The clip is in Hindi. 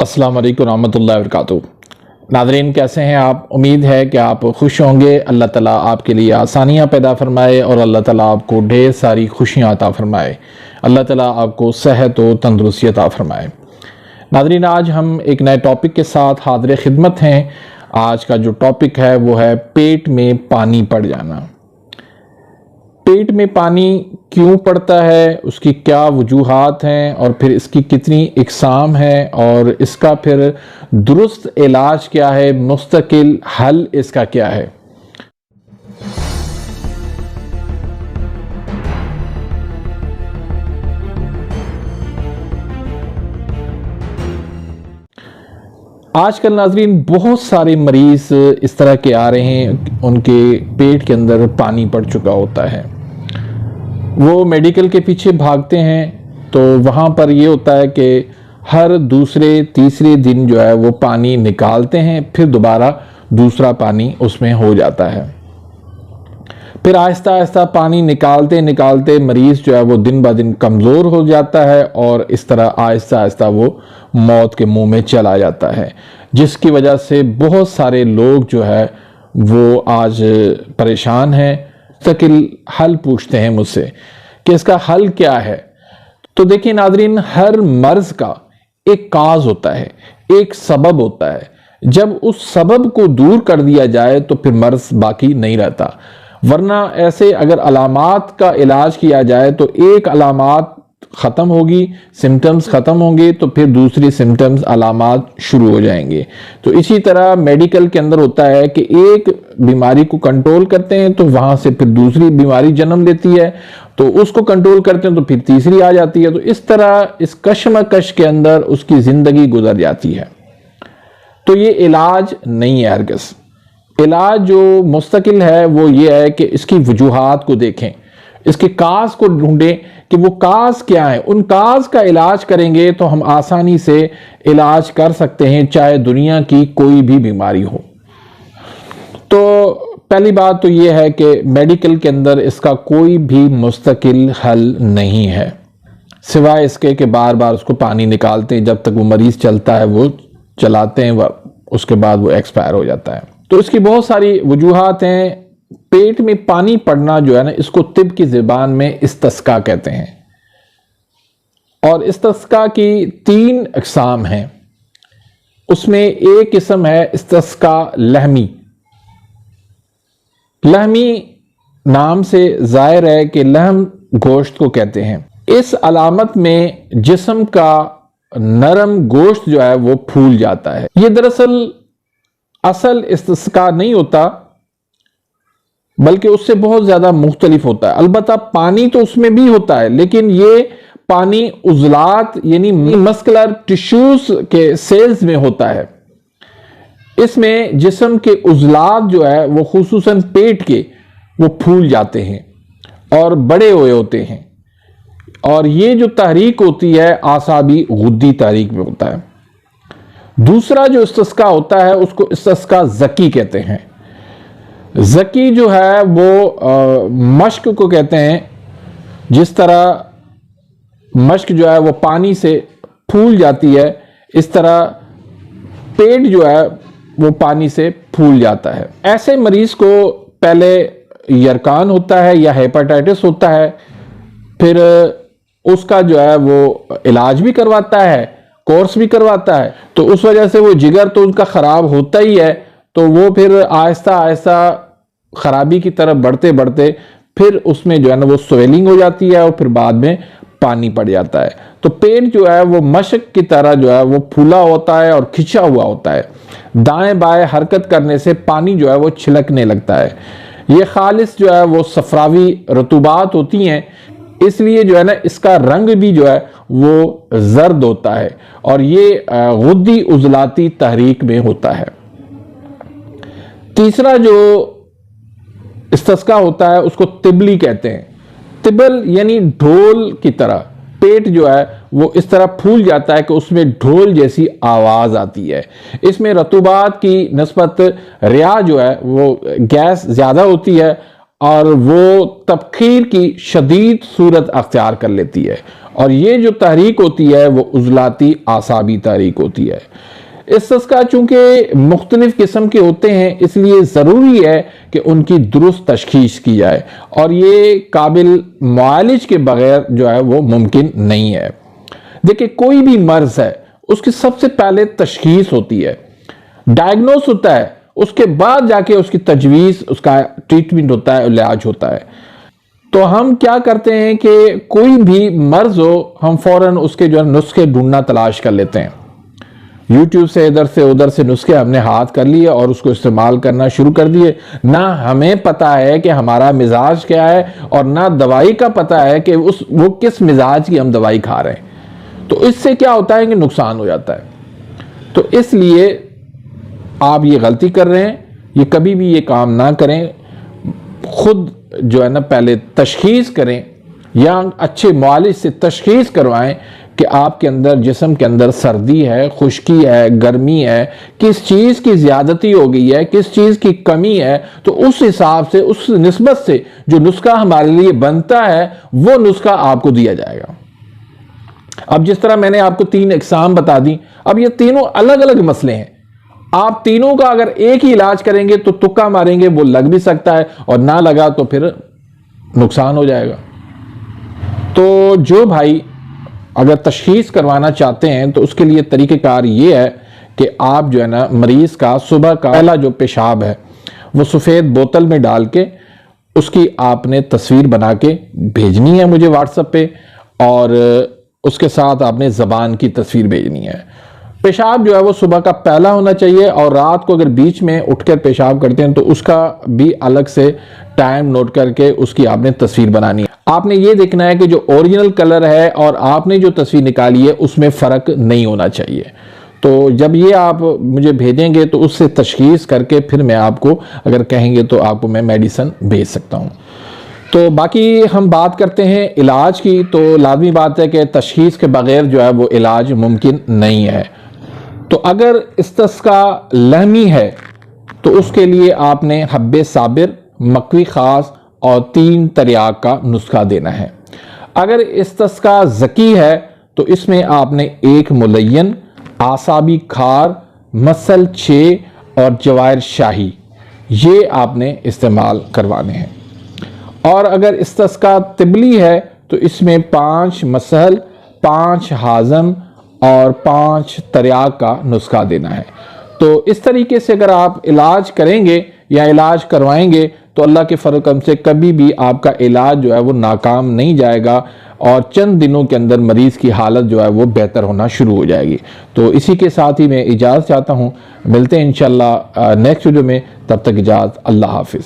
अस्सलाम वालेकुम रहमतुल्लाहि व बरकातुहू। नाज़रीन, कैसे हैं आप? उम्मीद है कि आप खुश होंगे। अल्लाह ताला आपके लिए आसानियां पैदा फरमाए और अल्लाह ताला आपको ढेर सारी खुशियां अता फरमाए। अल्लाह ताला आपको सेहत और तंदुरुस्ती अता फरमाए। नाज़रीन, आज हम एक नए टॉपिक के साथ हाज़िर खिदमत हैं। आज का जो टॉपिक है वो है पेट में पानी पड़ जाना। पेट में पानी क्यों पड़ता है, उसकी क्या वजूहात हैं और फिर इसकी कितनी इकसाम है और इसका फिर दुरुस्त इलाज क्या है, मुस्तकिल हल इसका क्या है। आजकल नाजरीन बहुत सारे मरीज इस तरह के आ रहे हैं, उनके पेट के अंदर पानी पड़ चुका होता है। वो मेडिकल के पीछे भागते हैं तो वहाँ पर ये होता है कि हर दूसरे तीसरे दिन जो है वो पानी निकालते हैं, फिर दोबारा दूसरा पानी उसमें हो जाता है। फिर आहिस्ता आहिस्ता पानी निकालते निकालते मरीज़ जो है वो दिन ब दिन कमज़ोर हो जाता है और इस तरह आहिस्ता आहिस्ता वो मौत के मुंह में चला जाता है, जिसकी वजह से बहुत सारे लोग जो है वो आज परेशान हैं। मुस्तकिल हल पूछते हैं मुझसे कि इसका हल क्या है। तो देखिए नाज़रीन, हर मर्ज का एक काज होता है, एक सबब होता है। जब उस सबब को दूर कर दिया जाए तो फिर मर्ज बाकी नहीं रहता। वरना ऐसे अगर अलामात का इलाज किया जाए तो एक अलामात ख़त्म होगी, सिम्टम्स ख़त्म होंगे तो फिर दूसरी सिम्टम्स अलामात शुरू हो जाएंगे। तो इसी तरह मेडिकल के अंदर होता है कि एक बीमारी को कंट्रोल करते हैं तो वहाँ से फिर दूसरी बीमारी जन्म लेती है, तो उसको कंट्रोल करते हैं तो फिर तीसरी आ जाती है। तो इस तरह इस कशमकश के अंदर उसकी ज़िंदगी गुजर जाती है। तो ये इलाज नहीं है हरगिज़। इलाज जो मुस्तकिल है वो ये है कि इसकी वजूहात को देखें, इसके काज को ढूंढें कि वो काज क्या है। उन काज का इलाज करेंगे तो हम आसानी से इलाज कर सकते हैं, चाहे दुनिया की कोई भी बीमारी हो। तो पहली बात तो ये है कि मेडिकल के अंदर इसका कोई भी मुस्तकिल हल नहीं है, सिवाय इसके कि बार बार उसको पानी निकालते हैं। जब तक वो मरीज चलता है वो चलाते हैं, उसके बाद वो एक्सपायर हो जाता है। तो इसकी बहुत सारी वजूहात हैं। पेट में पानी पड़ना जो है ना, इसको तिब की ज़बान में इस्तिस्का कहते हैं। और इस्तिस्का की 3 अक़साम हैं। उसमें एक किस्म है इस्तिस्का लहमी। लहमी नाम से ज़ाहिर है कि लहम गोश्त को कहते हैं। इस अलामत में जिस्म का नरम गोश्त जो है वो फूल जाता है। ये दरअसल असल इस्तिस्का नहीं होता, बल्कि उससे बहुत ज़्यादा मुख्तलिफ होता है। अलबत्ता पानी तो उसमें भी होता है, लेकिन ये पानी उज़लात यानी मस्कुलर टिश्यूज के सेल्स में होता है। इसमें जिस्म के उज़लात जो है वो खुसूसन पेट के वो फूल जाते हैं और बड़े हुए होते हैं। और ये जो तहरीक होती है आसाबी गुद्दी तहरीक में होता है। दूसरा जो इस्तिस्का होता है उसको इस्तिस्का ज़की कहते हैं। ज़की जो है वो मश्क को कहते हैं। जिस तरह मश्क जो है वो पानी से फूल जाती है, इस तरह पेट जो है वो पानी से फूल जाता है। ऐसे मरीज को पहले यरकान होता है या हेपेटाइटिस होता है, फिर उसका जो है वो इलाज भी करवाता है, कोर्स भी करवाता है। तो उस वजह से वो जिगर तो उनका ख़राब होता ही है, तो वो फिर आहिस्ता आहिस्ता ख़राबी की तरफ बढ़ते बढ़ते फिर उसमें जो है ना वो स्वेलिंग हो जाती है और फिर बाद में पानी पड़ जाता है। तो पेट जो है वो मशक की तरह जो है वो फूला होता है और खिंचा हुआ होता है। दाएं बाएं हरकत करने से पानी जो है वो छिलकने लगता है। ये खालिस जो है वो सफरावी रतूबात होती हैं, इसलिए जो है ना इसका रंग भी जो है वो जर्द होता है और ये गुद्दी उज़लाती तहरीक में होता है। तीसरा जो इस्तिस्का होता है उसको तिबली कहते हैं। तिबल यानी ढोल की तरह पेट जो है वो इस तरह फूल जाता है कि उसमें ढोल जैसी आवाज आती है। इसमें रतूबात की नस्बत रिया जो है वो गैस ज्यादा होती है और वो तबखीर की शदीद सूरत अख्तियार कर लेती है। और ये जो तहरीक होती है वो उजलाती आसाबी तहरीक होती है। इस्तिस्का चूंकि मुख्तलिफ किस्म के होते हैं, इसलिए ज़रूरी है कि उनकी दुरुस्त तशखीस की जाए, और ये काबिल मुआलिज के बगैर जो है वो मुमकिन नहीं है। देखिए, कोई भी मर्ज है उसकी सबसे पहले तशखीस होती है, डायग्नोस होता है, उसके बाद जाके उसकी तजवीज़, उसका ट्रीटमेंट होता है, इलाज होता है। तो हम क्या करते हैं कि कोई भी मर्ज हो, हम फौरन उसके जो है नुस्खे ढूंढना तलाश कर लेते हैं। यूट्यूब से इधर से उधर से नुस्खे हमने हाथ कर लिए और उसको इस्तेमाल करना शुरू कर दिए। ना हमें पता है कि हमारा मिजाज क्या है, और ना दवाई का पता है कि वो किस मिजाज की हम दवाई खा रहे हैं। तो इससे क्या होता है कि नुकसान हो जाता है। तो इसलिए आप ये गलती कर रहे हैं, ये कभी भी ये काम ना करें। खुद जो है ना पहले तशखीस करें, या अच्छे मुआलिज से तशखीस करवाएं कि आपके अंदर, जिस्म के अंदर सर्दी है, खुश्की है, गर्मी है, किस चीज़ की ज़्यादती हो गई है, किस चीज़ की कमी है। तो उस हिसाब से, उस निस्बत से जो नुस्खा हमारे लिए बनता है वो नुस्खा आपको दिया जाएगा। अब जिस तरह मैंने आपको 3 इकसाम बता दी, अब ये तीनों अलग अलग मसले हैं। आप तीनों का अगर एक ही इलाज करेंगे तो तुक्का मारेंगे, वो लग भी सकता है, और ना लगा तो फिर नुकसान हो जाएगा। तो जो भाई अगर तशखीस करवाना चाहते हैं तो उसके लिए तरीक़ेकार ये है कि आप जो है ना मरीज़ का सुबह का पहला जो पेशाब है वो सफ़ेद बोतल में डाल के उसकी आपने तस्वीर बना के भेजनी है मुझे व्हाट्सएप पे, और उसके साथ आपने ज़बान की तस्वीर भेजनी है। पेशाब जो है वो सुबह का पहला होना चाहिए, और रात को अगर बीच में उठकर पेशाब करते हैं तो उसका भी अलग से टाइम नोट करके उसकी आपने तस्वीर बनानी है। आपने ये देखना है कि जो ओरिजिनल कलर है और आपने जो तस्वीर निकाली है उसमें फ़र्क नहीं होना चाहिए। तो जब ये आप मुझे भेजेंगे तो उससे तशखीस करके फिर मैं आपको, अगर कहेंगे तो आपको मैं मेडिसिन भेज सकता हूँ। तो बाकी हम बात करते हैं इलाज की। तो लाजमी बात है कि तशखीस के बगैर जो है वो इलाज मुमकिन नहीं है। तो अगर इस्तिस्का लहमी है तो उसके लिए आपने हब्बे साबिर, मकवी ख़ास और 3 तरियाक का नुस्खा देना है। अगर इस्तिस्का ज़की है तो इसमें आपने 1 मुलय्यन, आसाबी खार, मसल 6 और जवाहिर शाही, ये आपने इस्तेमाल करवाने हैं। और अगर इस्तिस्का तिबली है तो इसमें 5 मसल, 5 हाज़म और 5 तरियाक का नुस्खा देना है। तो इस तरीके से अगर आप इलाज करेंगे या इलाज करवाएंगे तो अल्लाह के फज़ल से कभी भी आपका इलाज जो है वो नाकाम नहीं जाएगा, और चंद दिनों के अंदर मरीज़ की हालत जो है वो बेहतर होना शुरू हो जाएगी। तो इसी के साथ ही मैं इजाज़त चाहता हूँ। मिलते हैं इंशाअल्लाह नेक्स्ट वीडियो में, तब तक इजाज़त, अल्लाह हाफिज़।